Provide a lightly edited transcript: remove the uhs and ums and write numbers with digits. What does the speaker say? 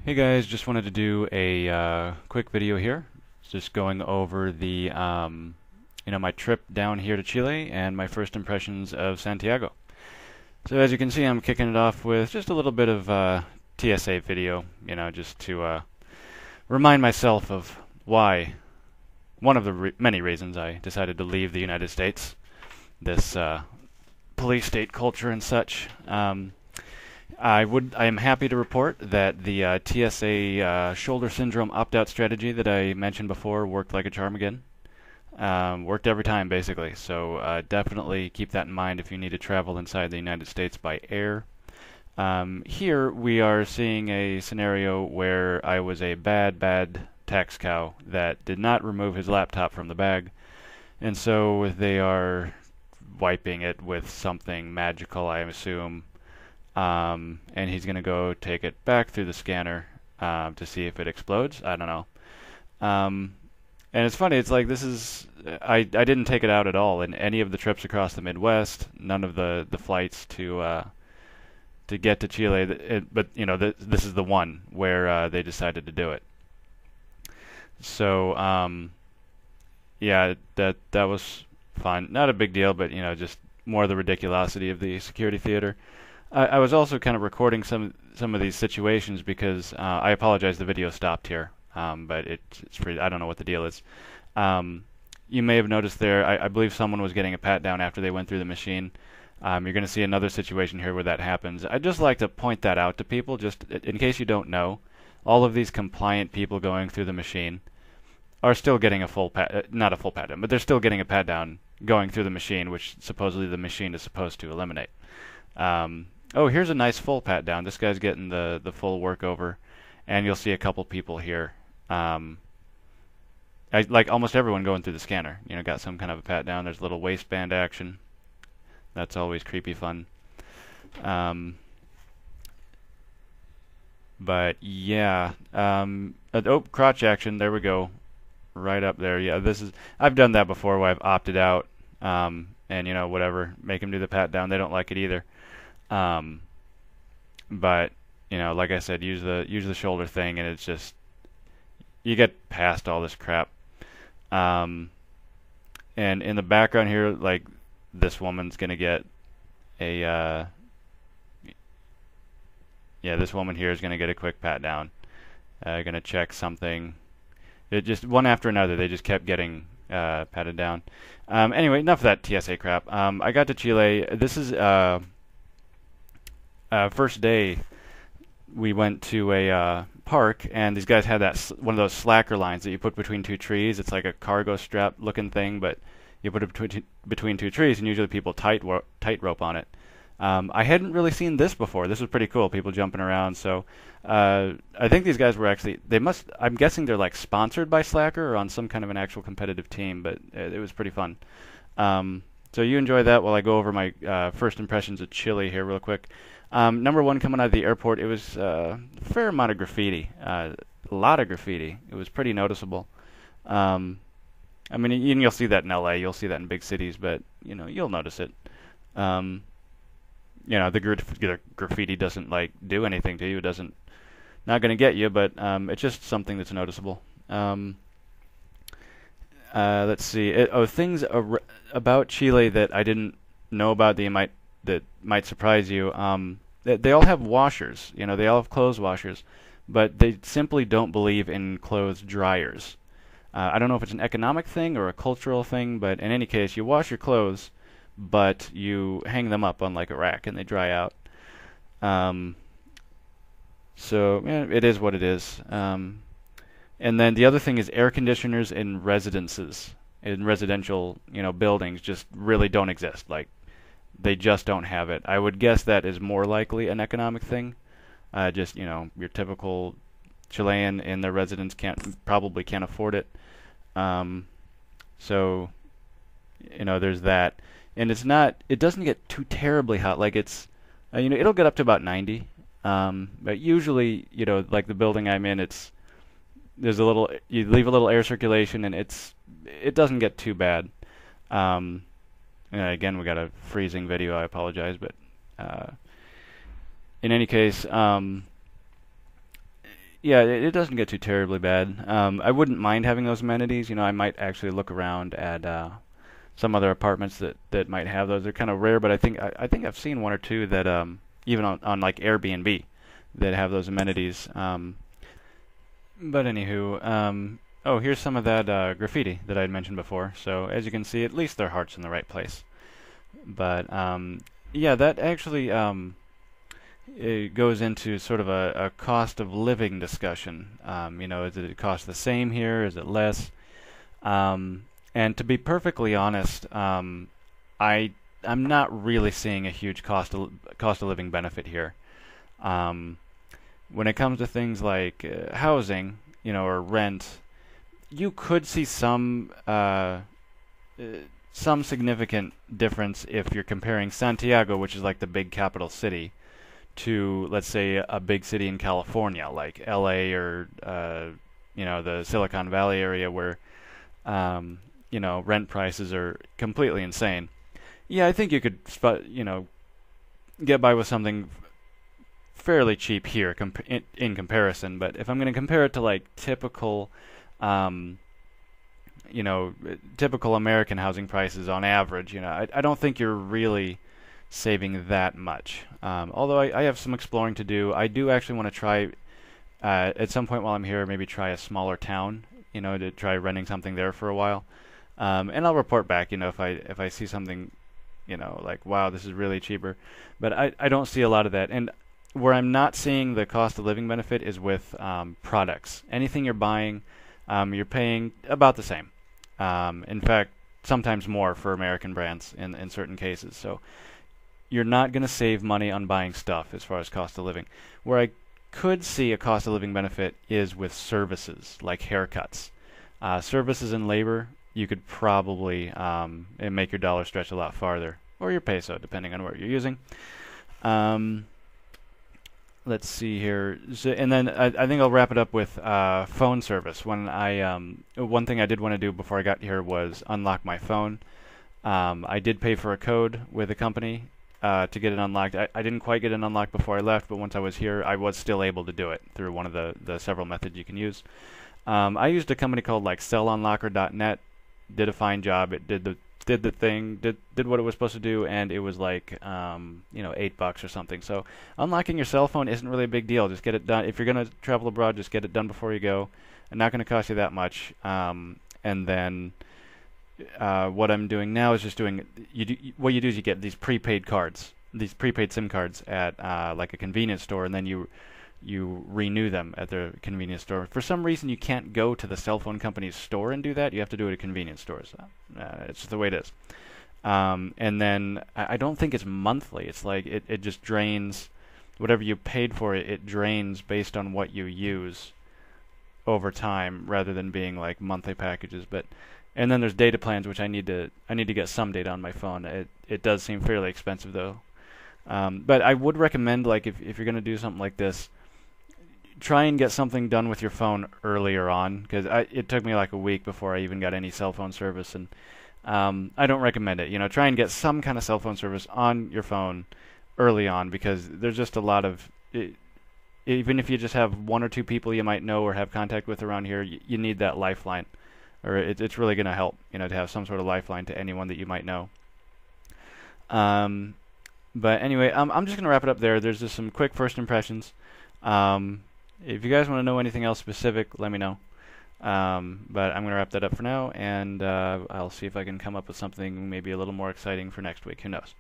Hey guys, just wanted to do a quick video here, just going over the my trip down here to Chile and my first impressions of Santiago. So as you can see, I'm kicking it off with just a little bit of TSA video, just to remind myself of why one of the many reasons I decided to leave the United States, this police state culture and such. I am happy to report that the TSA shoulder syndrome opt-out strategy that I mentioned before worked like a charm again. Worked every time, basically. So definitely keep that in mind if you need to travel inside the United States by air. Here we are seeing a scenario where I was a bad tax cow that did not remove his laptop from the bag, and so they are wiping it with something magical, I assume. And he's going to go take it back through the scanner to see if it explodes. I don't know. And it's funny. It's like I didn't take it out at all in any of the trips across the Midwest. None of the flights to get to Chile. But this is the one where they decided to do it. So yeah, that was fun. Not a big deal, but just more the ridiculosity of the security theater. I was also kind of recording some of these situations because I apologize, the video stopped here, but it's pretty, I don't know what the deal is. You may have noticed there, I believe someone was getting a pat down after they went through the machine. You're going to see another situation here where that happens. I'd just like to point that out to people, just in case you don't know. All of these compliant people going through the machine are still getting a full pat, not a full pat down, but they're still getting a pat down going through the machine, which supposedly the machine is supposed to eliminate. Oh, here's a nice full pat down. This guy's getting the full work over, and you'll see a couple people here. Like almost everyone going through the scanner, got some kind of a pat down. There's a little waistband action. That's always creepy fun. But yeah, oh, crotch action. There we go, right up there. Yeah, I've done that before where I've opted out, and whatever, make them do the pat down. They don't like it either. But like I said, use the shoulder thing, and it's just you get past all this crap. And in the background here, like this woman's gonna get a this woman here is gonna get a quick pat down. Gonna check something. It just one after another. They just kept getting patted down. Anyway, enough of that TSA crap. I got to Chile. This is first day we went to a park, and these guys had one of those slacker lines that you put between two trees. It's like a cargo strap looking thing, but you put it between two trees, and usually people tight rope on it. I hadn't really seen this before. This was pretty cool, people jumping around. So I think these guys were actually, I'm guessing they're like sponsored by Slacker or on some kind of an actual competitive team, but it was pretty fun. So you enjoy that while I go over my first impressions of Chile here real quick. Number one, coming out of the airport, it was a fair amount of graffiti, a lot of graffiti. It was pretty noticeable. I mean, you'll see that in LA, you'll see that in big cities, but you'll notice it. The graffiti doesn't like do anything to you. It doesn't, not going to get you, but it's just something that's noticeable. Let's see. Things about Chile that I didn't know about that might surprise you. They all have washers. They all have clothes washers, but they simply don't believe in clothes dryers. I don't know if it's an economic thing or a cultural thing, but in any case, you wash your clothes, but you hang them up on like a rack and they dry out. So it is what it is. And then the other thing is air conditioners in residences, in residential buildings, just really don't exist. Like they just don't have it. I would guess that is more likely an economic thing. Just your typical Chilean in their residence probably can't afford it. So there's that. And it doesn't get too terribly hot. Like it's, it'll get up to about 90. But usually, like the building I'm in, you leave a little air circulation, and it doesn't get too bad. Again, we got a freezing video. I apologize, but in any case, yeah, it doesn't get too terribly bad. I wouldn't mind having those amenities. I might actually look around at some other apartments that might have those. They're kind of rare, but I think I've seen one or two that even on like Airbnb that have those amenities. But anywho, oh, here's some of that graffiti that I had mentioned before. So as you can see, at least their heart's in the right place. But yeah, that actually it goes into sort of a cost of living discussion. Is it cost the same here? Is it less? And to be perfectly honest, I'm not really seeing a huge cost of living benefit here. When it comes to things like housing, or rent, you could see some significant difference if you're comparing Santiago, which is like the big capital city, to, let's say, a big city in California, like LA or the Silicon Valley area, where rent prices are completely insane. Yeah, I think you could get by with something fairly cheap here in comparison. But if I'm going to compare it to like typical typical American housing prices on average, I don't think you're really saving that much. Although I have some exploring to do. I do actually want to try at some point while I'm here, maybe try a smaller town, to try renting something there for a while. And I'll report back, if I see something, like, wow, this is really cheaper. But I don't see a lot of that. And where I'm not seeing the cost of living benefit is with products. Anything you're buying, you're paying about the same. In fact, sometimes more for American brands in certain cases. So you're not going to save money on buying stuff as far as cost of living. Where I could see a cost of living benefit is with services like haircuts. Services and labor, you could probably make your dollar stretch a lot farther, or your peso, depending on what you're using. Let's see here, and then I think I'll wrap it up with phone service. One thing I did want to do before I got here was unlock my phone. I did pay for a code with a company to get it unlocked. I didn't quite get it unlocked before I left, but once I was here, I was still able to do it through one of the several methods you can use. I used a company called like sellunlocker.net. Did a fine job. It did the thing, did what it was supposed to do, and it was like $8 or something. So unlocking your cell phone isn't really a big deal. Just get it done. If you're gonna travel abroad, just get it done before you go. It's not going to cost you that much. And then what I'm doing now is just doing. What you do is you get these prepaid cards, these prepaid SIM cards at like a convenience store, and then you renew them at the convenience store. For some reason, you can't go to the cell phone company's store and do that. You have to do it at convenience stores. It's just the way it is. And then I don't think it's monthly. It's like it just drains whatever you paid for it. It drains based on what you use over time, rather than being like monthly packages. And then there's data plans, which I need to get some data on my phone. It does seem fairly expensive though. But I would recommend, like, if you're going to do something like this, try and get something done with your phone earlier on, because it took me like a week before I even got any cell phone service, and I don't recommend it. Try and get some kind of cell phone service on your phone early on, because there's just a lot of even if you just have one or two people you might know or have contact with around here, you need that lifeline, or it's really going to help, to have some sort of lifeline to anyone that you might know. But anyway, I'm just going to wrap it up there. There's just some quick first impressions. If you guys want to know anything else specific, let me know. But I'm going to wrap that up for now, and I'll see if I can come up with something maybe a little more exciting for next week. Who knows?